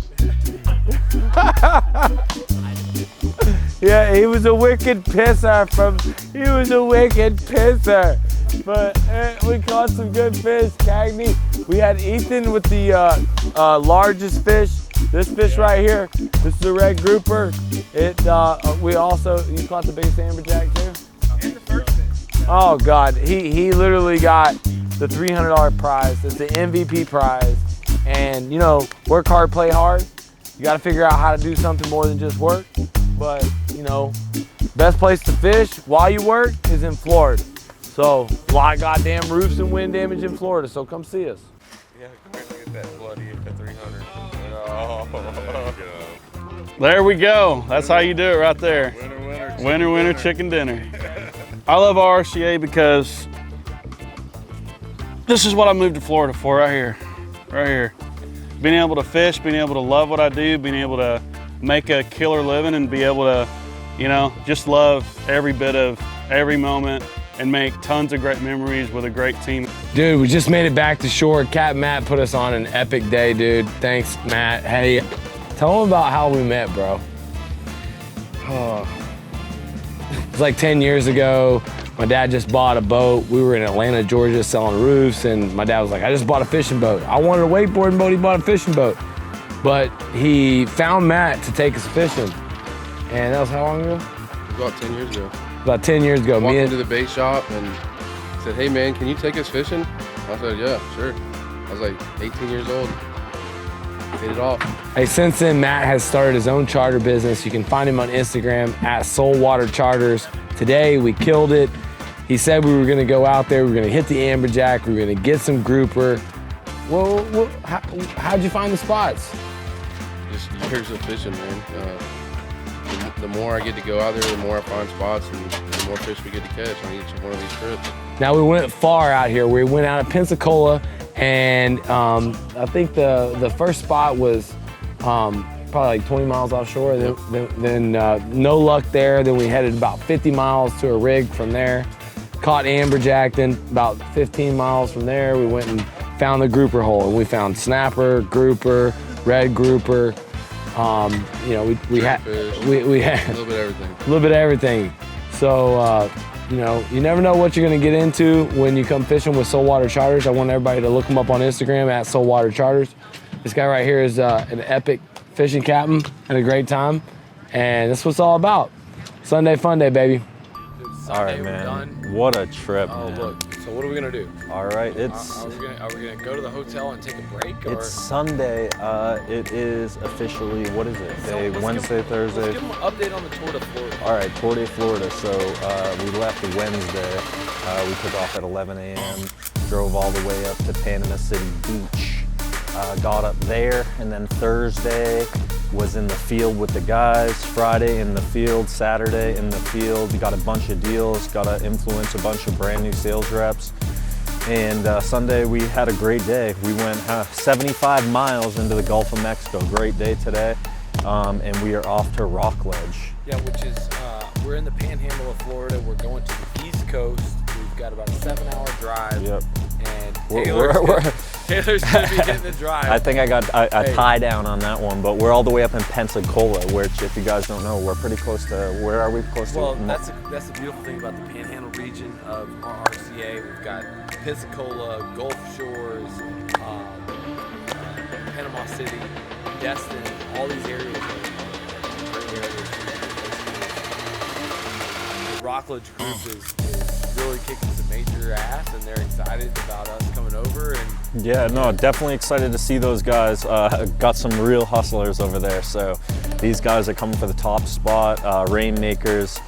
S1: Yeah, he was a wicked pisser. He was a wicked pisser. But we caught some good fish, Cagney. We had Ethan with the largest fish. This fish right here. This is a red grouper. We also, you caught the biggest amberjack too? And the first fish. Oh God, he literally got the $300 prize. It's the MVP prize. And you know, work hard, play hard. You got to figure out how to do something more than just work. But you know, best place to fish while you work is in Florida. So, a lot of goddamn roofs and wind damage in Florida, so come see us.
S4: Yeah, come here, look at that bloody at the 300. Oh.
S7: There we go. That's how you do it right there. Winner, chicken dinner. I love RRCA because this is what I moved to Florida for right here. Right here. Being able to fish, being able to love what I do, being able to make a killer living and be able to, you know, just love every bit of every moment and make tons of great memories with a great team.
S1: Dude, we just made it back to shore. Captain Matt put us on an epic day, dude. Thanks, Matt. Hey, tell them about how we met, bro. Oh. It was like 10 years ago. My dad just bought a boat. We were in Atlanta, Georgia, selling roofs, and my dad was like, I just bought a fishing boat. I wanted a wakeboarding boat, he bought a fishing boat. But he found Matt to take us fishing. And that was how long ago?
S11: About 10 years ago.
S1: About 10 years ago.
S11: Walked into the bait shop and said, hey man, can you take us fishing? I said, yeah, sure. I was like 18 years old. Hit it off.
S1: Hey, since then, Matt has started his own charter business. You can find him on Instagram at Soulwater Charters. Today, we killed it. He said we were gonna go out there, we were gonna hit the amberjack, we were gonna get some grouper. Well, how'd you find the spots?
S11: Just years of fishing, man. The more I get to go out there, the more I find spots and the more fish we get to catch on each one of these trips.
S1: Now we went far out here. We went out of Pensacola, and I think the first spot was probably like 20 miles offshore.
S11: Yep.
S1: Then no luck there. Then we headed about 50 miles to a rig from there. Caught amberjack. Then about 15 miles from there, we went and found the grouper hole, and we found snapper, grouper, red grouper. You know, we had a
S11: little bit of everything.
S1: A little bit of everything. So, you know, you never know what you're gonna get into when you come fishing with Saltwater Charters. I want everybody to look them up on Instagram at Saltwater Charters. This guy right here is an epic fishing captain and a great time. And that's what it's all about. Sunday fun day, baby.
S8: All right, man. What a trip,
S1: Oh,
S8: man.
S1: look. So what are we gonna do?
S8: All right, it's
S1: Are we gonna go to the hotel and take a break? Or?
S8: it's Sunday. It is officially, what is it? Day
S1: Let's
S8: Wednesday, Thursday.
S1: Let's give them an update on the Tour de Florida.
S8: All right, Tour de Florida. So we left Wednesday. We took off at 11 a.m. Drove all the way up to Panama City Beach. Got up there, and then Thursday was in the field with the guys. Friday in the field, Saturday in the field. Got a bunch of deals, got to influence a bunch of brand new sales reps. And Sunday we had a great day. We went 75 miles into the Gulf of Mexico. Great day today. And we are off to Rockledge.
S1: Yeah, which is, we're in the panhandle of Florida. We're going to the East Coast. We've got about a 7-hour drive.
S8: Yep.
S1: And
S8: Taylor's
S1: gonna be getting the drive.
S8: I think I got a tie down on that one, but we're all the way up in Pensacola, which, if you guys don't know, we're pretty close to, where are we close to?
S1: Well, that's the beautiful thing about the panhandle region of RRCA. We've got Pensacola, Gulf Shores, Panama City, Destin, all these areas are great areas. The Rockledge group is really kicking some major ass, and they're excited about us coming over. And
S8: yeah, no, definitely excited to see those guys. Got some real hustlers over there. So these guys are coming for the top spot, rainmakers.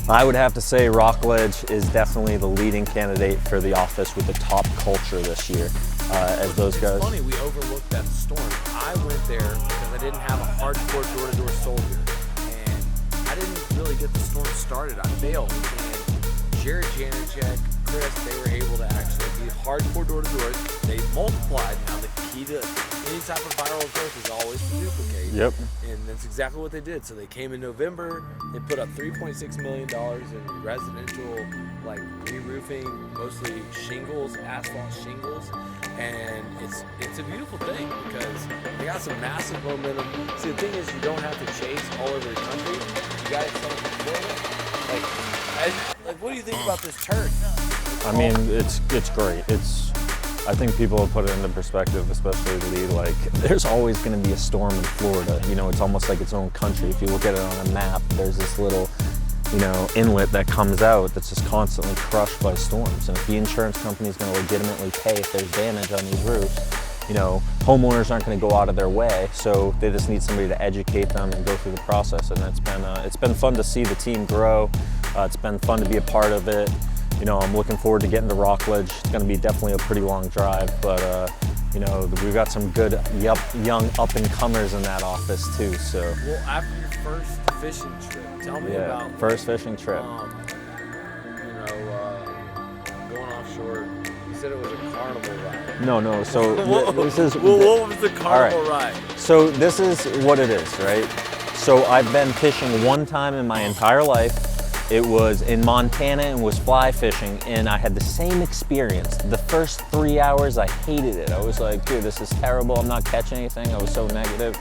S8: I would have to say Rockledge is definitely the leading candidate for the office with the top culture this year. As those guys.
S1: It's funny, we overlooked that storm. I went there because I didn't have a hardcore door-to-door soldier, and I didn't really get the storm started. I bailed, and Jared, Janacek, Chris, they were able to actually be hardcore door-to-doors. They multiplied. Now the key to any type of viral growth is always to duplicate.
S8: Yep.
S1: And that's exactly what they did. So they came in November. They put up $3.6 million in residential, like re-roofing, mostly shingles, asphalt shingles, and it's a beautiful thing because they got some massive momentum. See, the thing is, you don't have to chase all over the country. You got it set up in Florida. Like, what do you think about this turn?
S8: I mean, it's great. I think people will put it into perspective, especially Lee, like, there's always going to be a storm in Florida. You know, it's almost like its own country. If you look at it on a map, there's this little, you know, inlet that comes out that's just constantly crushed by storms. And if the insurance company is going to legitimately pay if there's damage on these roofs, you know, homeowners aren't going to go out of their way. So they just need somebody to educate them and go through the process. And it's been fun to see the team grow. It's been fun to be a part of it. You know, I'm looking forward to getting to Rockledge. It's going to be definitely a pretty long drive, but you know, we've got some good young up-and-comers in that office too. So.
S1: Well, after your first fishing trip, tell me about
S8: first fishing trip.
S1: You know, going offshore. You said it was a carnival ride.
S8: No. So this is.
S1: What was the carnival
S8: right.
S1: ride?
S8: So this is what it is, right? So I've been fishing one time in my entire life. It was in Montana and was fly fishing, and I had the same experience. The first 3 hours, I hated it. I was like, dude, this is terrible. I'm not catching anything. I was so negative.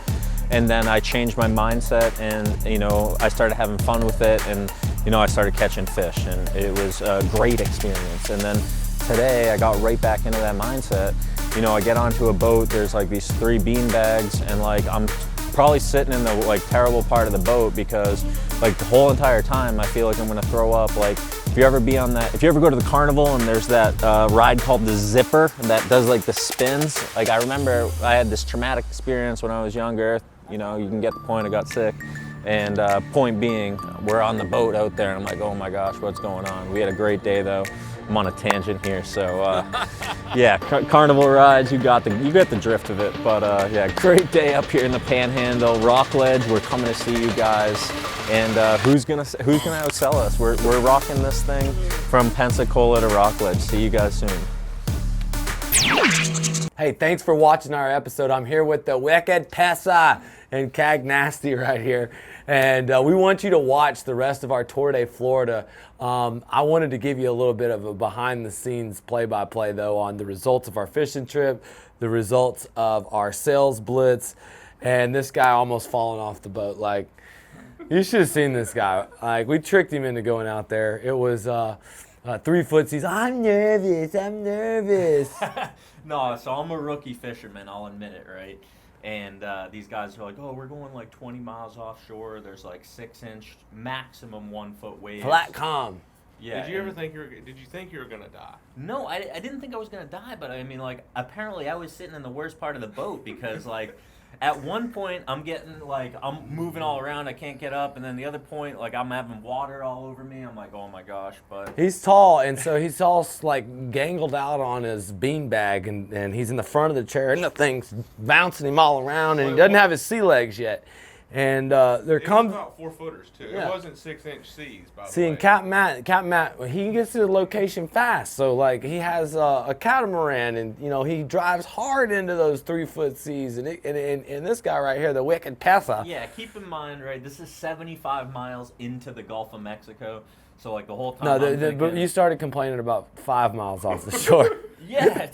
S8: And then I changed my mindset, and you know, I started having fun with it, and you know, I started catching fish, and it was a great experience. And then today, I got right back into that mindset. You know, I get onto a boat. There's like these 3 bean bags, and like I'm probably sitting in the like terrible part of the boat because like the whole entire time I feel like I'm gonna throw up. Like if you ever go to the carnival and there's that ride called the zipper that does like the spins. Like I remember I had this traumatic experience when I was younger. You know, you can get the point. I got sick. And point being, we're on the boat out there, and I'm like, oh my gosh, what's going on? We had a great day though. I'm on a tangent here, so yeah, carnival rides, you got the drift of it. But yeah, great day up here in the Panhandle, Rockledge. We're coming to see you guys, and who's gonna outsell us? We're rocking this thing from Pensacola to Rockledge. See you guys soon.
S1: Hey, thanks for watching our episode. I'm here with the Wicked Tessa and Cag Nasty right here. And we want you to watch the rest of our Tour de Florida. I wanted to give you a little bit of a behind-the-scenes play-by-play, though, on the results of our fishing trip, the results of our sales blitz, and this guy almost falling off the boat. Like, you should have seen this guy. Like, we tricked him into going out there. It was 3 footsies. I'm nervous.
S12: No, so I'm a rookie fisherman, I'll admit it, right? And these guys are like, oh, we're going like 20 miles offshore. There's like 6-inch, maximum 1 foot waves.
S1: Flat calm.
S12: Yeah.
S4: Did you think you were gonna die?
S12: No, I didn't think I was gonna die, but I mean, like, apparently I was sitting in the worst part of the boat because, like, at one point I'm getting, like, I'm moving all around, I can't get up, and then the other point, like, I'm having water all over me. I'm like, oh my gosh, but
S1: He's tall, and so he's all like gangled out on his beanbag, and he's in the front of the chair, and the thing's bouncing him all around, and he doesn't have his sea legs yet. And there comes
S4: about 4 footers too.
S1: Yeah.
S4: It wasn't 6-inch seas. By the
S1: See,
S4: way.
S1: and Captain Matt, he gets to the location fast. So, like, he has a catamaran, and, you know, he drives hard into those 3 foot seas. And this guy right here, the Wicked Pesa.
S12: yeah, keep in mind, right, this is 75 miles into the Gulf of Mexico. So, like, the whole time
S1: No,
S12: I'm thinking,
S1: but you started complaining about 5 miles off the shore.
S12: yeah.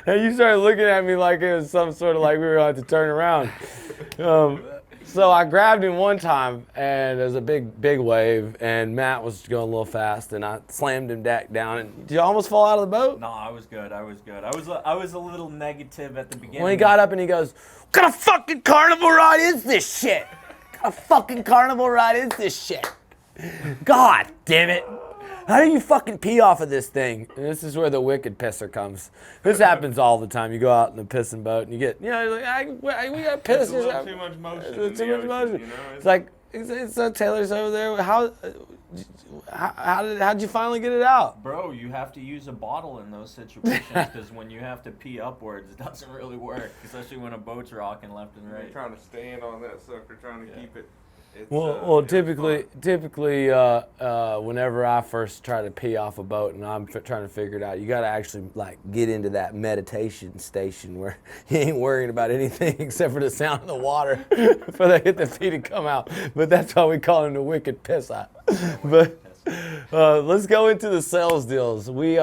S1: And you started looking at me like it was some sort of like we were going to have to turn around. So I grabbed him one time, and there's a big wave, and Matt was going a little fast, and I slammed him back down. And did you almost fall out of the boat?
S12: No, I was good. I was a little negative at the beginning.
S1: When he got up and he goes, "What kind of fucking carnival ride is this shit? What kind of fucking carnival ride is this shit? God damn it. How do you fucking pee off of this thing?" And this is where the wicked pisser comes. This happens all the time. You go out in a pissing boat and you get, you know, like, we got pissed.
S4: There's a little too much motion.
S1: There's too
S4: in the
S1: much
S4: ocean,
S1: motion.
S4: You know?
S1: It's like, so Taylor's over there. How'd you finally get it out?
S12: Bro, you have to use a bottle in those situations because when you have to pee upwards, it doesn't really work, especially when a boat's rocking left and
S4: You're
S12: right.
S4: trying to stand on that sucker, trying to keep it.
S1: Typically, whenever I first try to pee off a boat and I'm trying to figure it out, you got to actually like get into that meditation station where you ain't worrying about anything except for the sound of the water before they get the pee to come out. But that's why we call him the wicked piss out. But let's go into the sales deals. We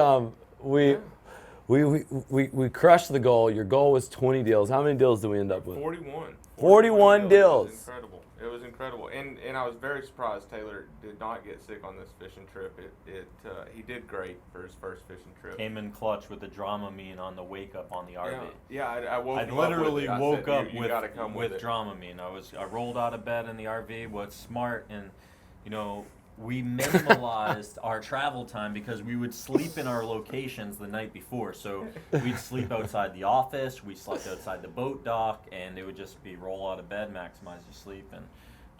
S1: crushed the goal. Your goal was 20 deals. How many deals did we end up with?
S4: 41.
S1: 41 deals.
S4: It was incredible. It was incredible, and I was very surprised Taylor did not get sick on this fishing trip. He did great for his first fishing trip.
S12: Came in clutch with the Dramamine on the wake up on the RV.
S4: Yeah, I woke
S12: I
S4: him
S12: literally
S4: up with it.
S12: woke
S4: I said,
S12: up
S4: you gotta come
S12: with
S4: it.
S12: Dramamine. I rolled out of bed in the RV. Was smart, and you know, we minimalized our travel time because we would sleep in our locations the night before. So we'd sleep outside the office, we slept outside the boat dock, and it would just be roll out of bed, maximize your sleep, and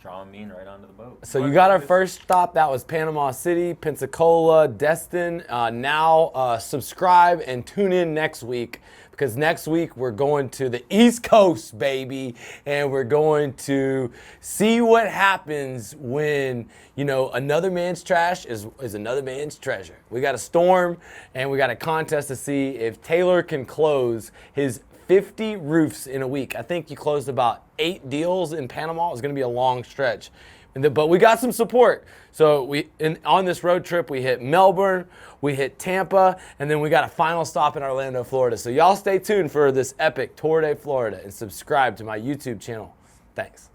S12: Dramamine right onto the boat.
S1: So you got our first stop. That was Panama City, Pensacola, Destin. Now subscribe and tune in next week, because next week we're going to the East Coast, baby, and we're going to see what happens when, you know, another man's trash is another man's treasure. We got a storm, and we got a contest to see if Taylor can close his 50 roofs in a week. I think you closed about 8 deals in Panama. It was going to be a long stretch. But we got some support. So on this road trip, we hit Melbourne, we hit Tampa, and then we got a final stop in Orlando, Florida. So y'all stay tuned for this epic Tour de Florida and subscribe to my YouTube channel. Thanks.